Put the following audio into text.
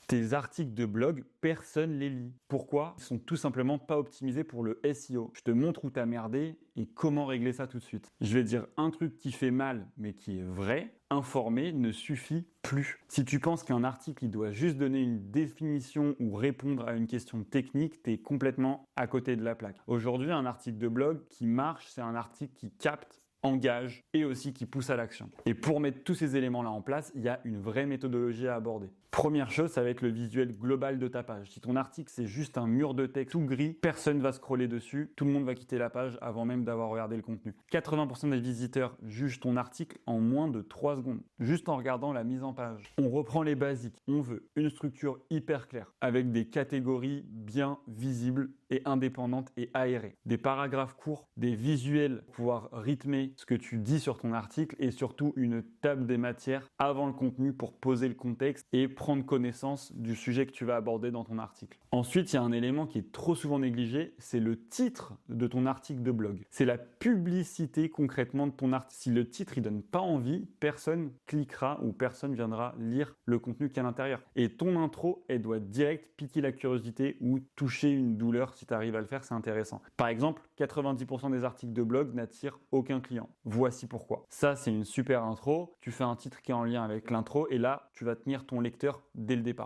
Tes articles de blog, personne les lit. Pourquoi? Ils sont tout simplement pas optimisés pour le SEO. Je te montre où t'as merdé et comment régler ça tout de suite. Je vais dire un truc qui fait mal, mais qui est vrai. Informer ne suffit plus. Si tu penses qu'un article il doit juste donner une définition ou répondre à une question technique, tu es complètement à côté de la plaque. Aujourd'hui, un article de blog qui marche, c'est un article qui capte, engage et aussi qui pousse à l'action. Et pour mettre tous ces éléments-là en place, il y a une vraie méthodologie à aborder. Première chose, ça va être le visuel global de ta page. Si ton article, c'est juste un mur de texte tout gris, personne va scroller dessus, tout le monde va quitter la page avant même d'avoir regardé le contenu. 80% des visiteurs jugent ton article en moins de 3 secondes, juste en regardant la mise en page. On reprend les basiques. On veut une structure hyper claire, avec des catégories bien visibles et indépendantes et aérées. Des paragraphes courts, des visuels pour pouvoir rythmer ce que tu dis sur ton article et surtout une table des matières avant le contenu pour poser le contexte et prendre connaissance du sujet que tu vas aborder dans ton article. Ensuite, il y a un élément qui est trop souvent négligé, c'est le titre de ton article de blog. C'est la publicité concrètement de ton article. Si le titre il donne pas envie, personne cliquera ou personne viendra lire le contenu qui est à l'intérieur. Et ton intro, elle doit direct piquer la curiosité ou toucher une douleur. Si tu arrives à le faire, c'est intéressant. Par exemple, 90% des articles de blog n'attirent aucun client. Voici pourquoi. Ça, c'est une super intro. Tu fais un titre qui est en lien avec l'intro et là, tu vas tenir ton lecteur dès le départ.